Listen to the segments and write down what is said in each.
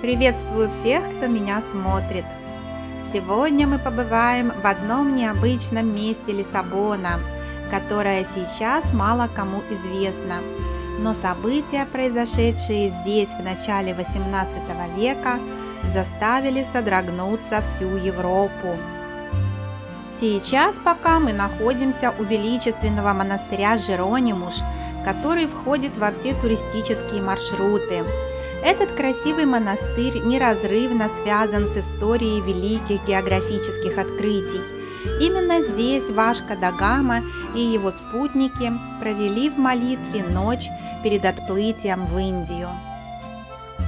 Приветствую всех, кто меня смотрит. Сегодня мы побываем в одном необычном месте Лиссабона, которое сейчас мало кому известно. Но события, произошедшие здесь в начале 18 века, заставили содрогнуться всю Европу. Сейчас пока мы находимся у величественного монастыря Жеронимуш, который входит во все туристические маршруты. Этот красивый монастырь неразрывно связан с историей великих географических открытий. Именно здесь Вашко да Гама и его спутники провели в молитве ночь перед отплытием в Индию.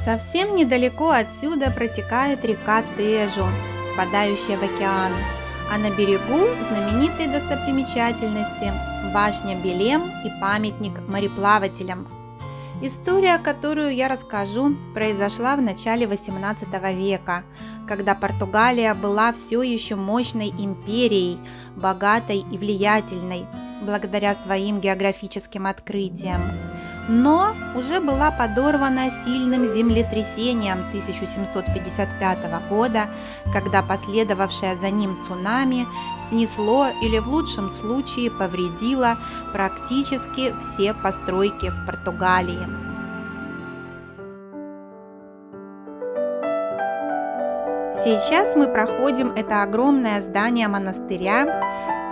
Совсем недалеко отсюда протекает река Тежу, впадающая в океан, а на берегу знаменитые достопримечательности башня Белем и памятник мореплавателям. История, которую я расскажу, произошла в начале 18 века, когда Португалия была все еще мощной империей, богатой и влиятельной, благодаря своим географическим открытиям, но уже была подорвана сильным землетрясением 1755 года, когда последовавшее за ним цунами снесло или в лучшем случае повредило практически все постройки в Португалии. Сейчас мы проходим это огромное здание монастыря.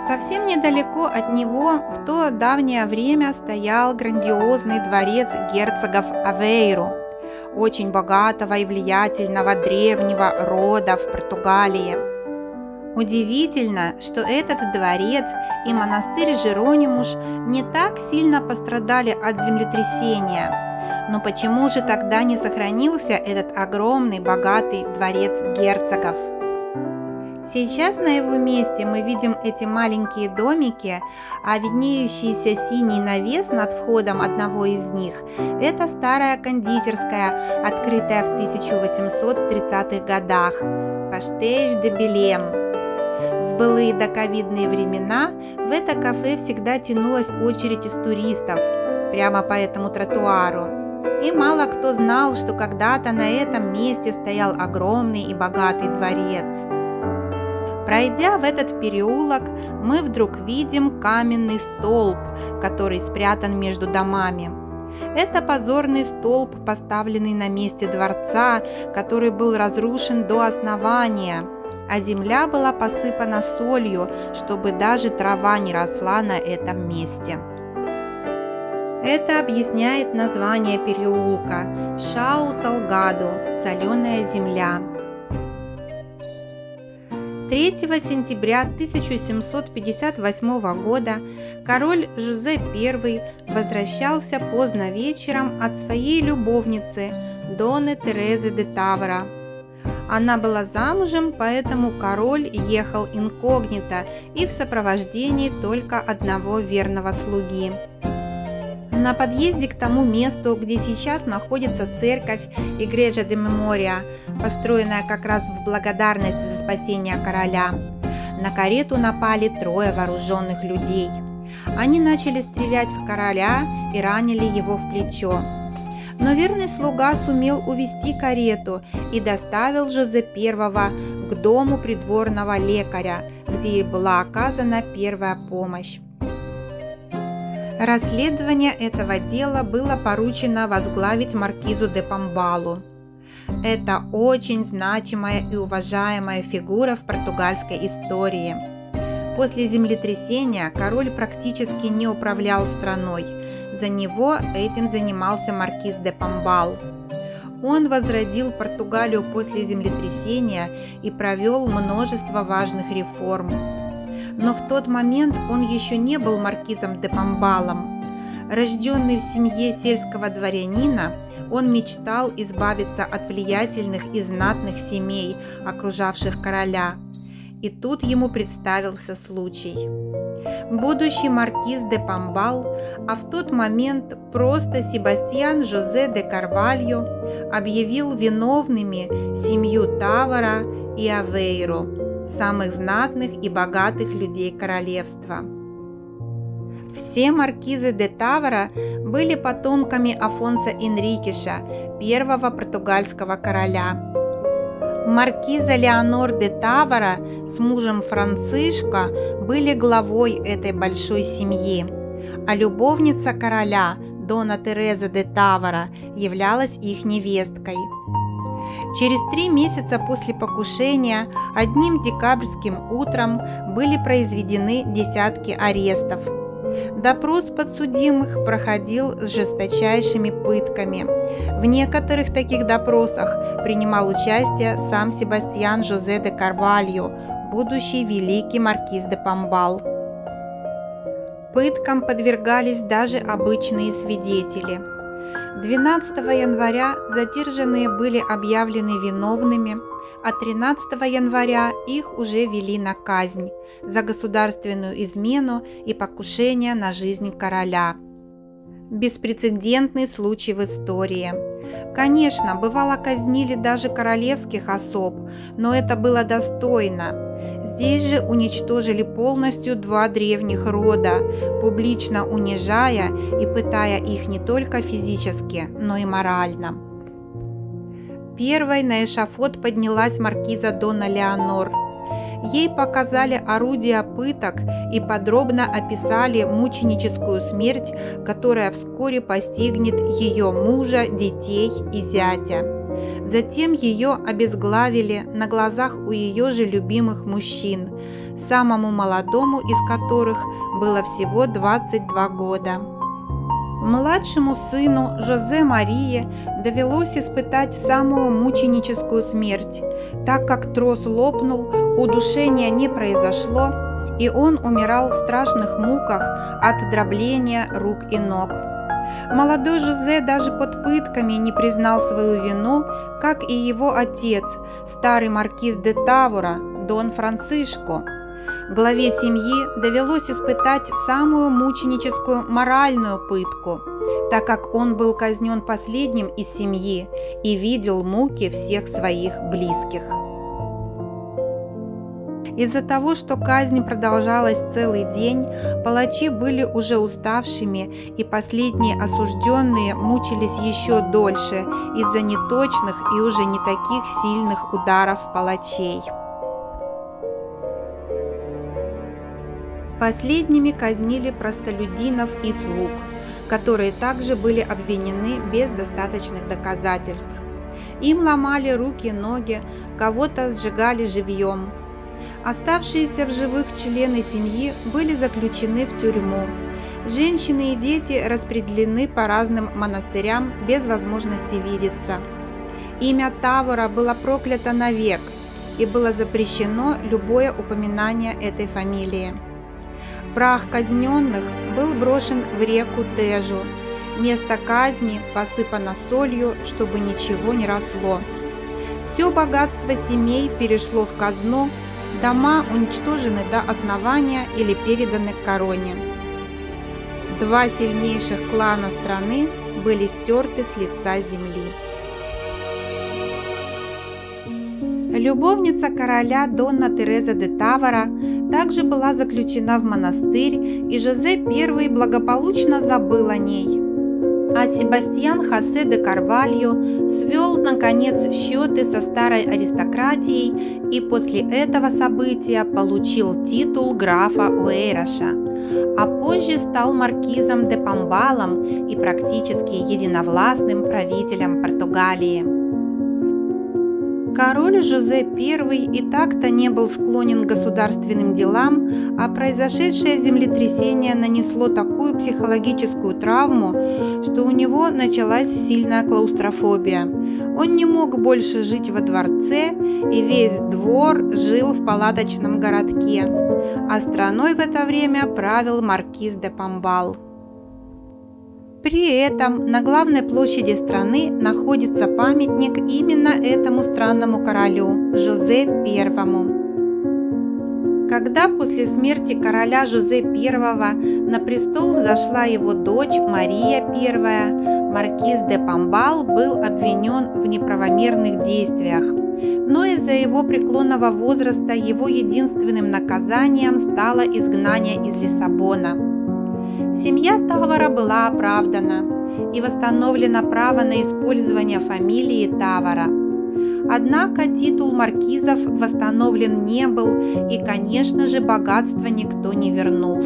Совсем недалеко от него в то давнее время стоял грандиозный дворец герцогов Авейру, очень богатого и влиятельного древнего рода в Португалии. Удивительно, что этот дворец и монастырь Жеронимуш не так сильно пострадали от землетрясения. Но почему же тогда не сохранился этот огромный богатый дворец герцогов? Сейчас на его месте мы видим эти маленькие домики, а виднеющийся синий навес над входом одного из них – это старая кондитерская, открытая в 1830-х годах – Пастеж де Белем. В былые доковидные времена в это кафе всегда тянулась очередь из туристов прямо по этому тротуару. И мало кто знал, что когда-то на этом месте стоял огромный и богатый дворец. Пройдя в этот переулок, мы вдруг видим каменный столб, который спрятан между домами. Это позорный столб, поставленный на месте дворца, который был разрушен до основания, а земля была посыпана солью, чтобы даже трава не росла на этом месте. Это объясняет название переулка – Шау Салгаду – соленая земля. 3 сентября 1758 года король Жозе I возвращался поздно вечером от своей любовницы Доны Терезы де Тавара. Она была замужем, поэтому король ехал инкогнито и в сопровождении только одного верного слуги. На подъезде к тому месту, где сейчас находится церковь Игрежа де Мемория, построенная как раз в благодарность за спасение короля, на карету напали 3 вооруженных людей. Они начали стрелять в короля и ранили его в плечо. Но верный слуга сумел увести карету и доставил Жозе I к дому придворного лекаря, где ей была оказана первая помощь. Расследование этого дела было поручено возглавить маркизу де Помбалу. Это очень значимая и уважаемая фигура в португальской истории. После землетрясения король практически не управлял страной. За него этим занимался маркиз де Помбал. Он возродил Португалию после землетрясения и провел множество важных реформ. Но в тот момент он еще не был маркизом де Помбалом. Рожденный в семье сельского дворянина, он мечтал избавиться от влиятельных и знатных семей, окружавших короля. И тут ему представился случай. Будущий маркиз де Помбал, а в тот момент просто Себастьян Жозе де Карвальо, объявил виновными семью Тавара и Авейру, самых знатных и богатых людей королевства. Все маркизы де Тавора были потомками Афонсо Энрикеша, первого португальского короля. Маркиза Леонор де Тавора с мужем Францишко были главой этой большой семьи, а любовница короля Дона Тереза де Тавора являлась их невесткой. Через 3 месяца после покушения одним декабрьским утром были произведены десятки арестов. Допрос подсудимых проходил с жесточайшими пытками. В некоторых таких допросах принимал участие сам Себастьян Жозе де Карвальо, будущий великий маркиз де Помбал. Пыткам подвергались даже обычные свидетели. 12 января задержанные были объявлены виновными, а 13 января их уже вели на казнь за государственную измену и покушение на жизнь короля. Беспрецедентный случай в истории. Конечно, бывало казнили даже королевских особ, но это было достойно. Здесь же уничтожили полностью 2 древних рода, публично унижая и пытая их не только физически, но и морально. Первой на эшафот поднялась маркиза Дона Леонор. Ей показали орудия пыток и подробно описали мученическую смерть, которая вскоре постигнет ее мужа, детей и зятя. Затем ее обезглавили на глазах у ее же любимых мужчин, самому молодому из которых было всего 22 года. Младшему сыну Жозе Марии довелось испытать самую мученическую смерть, так как трос лопнул, удушения не произошло, и он умирал в страшных муках от дробления рук и ног. Молодой Жозе даже под пытками не признал свою вину, как и его отец, старый маркиз де Тавора, Дон Францишко. Главе семьи довелось испытать самую мученическую моральную пытку, так как он был казнен последним из семьи и видел муки всех своих близких. Из-за того, что казнь продолжалась целый день, палачи были уже уставшими, и последние осужденные мучились еще дольше из-за неточных и уже не таких сильных ударов палачей. Последними казнили простолюдинов и слуг, которые также были обвинены без достаточных доказательств. Им ломали руки и ноги, кого-то сжигали живьем. Оставшиеся в живых члены семьи были заключены в тюрьму. Женщины и дети распределены по разным монастырям без возможности видеться. Имя Тавора было проклято навек, и было запрещено любое упоминание этой фамилии. Прах казненных был брошен в реку Тежу. Место казни посыпано солью, чтобы ничего не росло. Все богатство семей перешло в казну, дома уничтожены до основания или переданы к короне. 2 сильнейших клана страны были стерты с лица земли. Любовница короля Донна Тереза де Тавора также была заключена в монастырь, и Жозе I благополучно забыл о ней. А Себастьян Хосе де Карвальо свел, наконец, счеты со старой аристократией и после этого события получил титул графа Уэйраша, а позже стал маркизом де Помбалом и практически единовластным правителем Португалии. Король Жозе I и так-то не был склонен к государственным делам, а произошедшее землетрясение нанесло такую психологическую травму, что у него началась сильная клаустрофобия. Он не мог больше жить во дворце, и весь двор жил в палаточном городке, а страной в это время правил маркиз де Помбал. При этом на главной площади страны находится памятник именно этому странному королю Жозе I. Когда после смерти короля Жозе I на престол взошла его дочь Мария I, маркиз де Помбал был обвинен в неправомерных действиях, но из-за его преклонного возраста его единственным наказанием стало изгнание из Лиссабона. Семья Тавара была оправдана и восстановлено право на использование фамилии Тавара. Однако титул маркизов восстановлен не был, и, конечно же, богатство никто не вернул.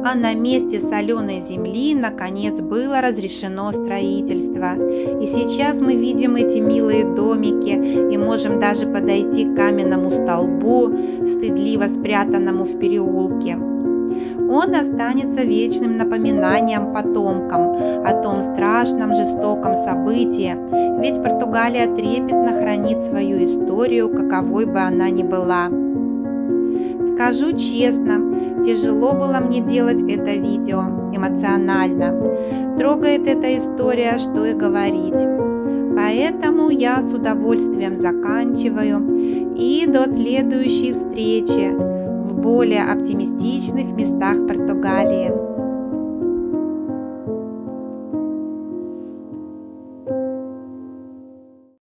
А на месте соленой земли, наконец, было разрешено строительство. И сейчас мы видим эти милые домики и можем даже подойти к каменному столбу, стыдливо спрятанному в переулке. Он останется вечным напоминанием потомкам о том страшном, жестоком событии, ведь Португалия трепетно хранит свою историю, каковой бы она ни была. Скажу честно, тяжело было мне делать это видео, эмоционально. Трогает эта история, что и говорить. Поэтому я с удовольствием заканчиваю, и до следующей встречи в более оптимистичных местах Португалии.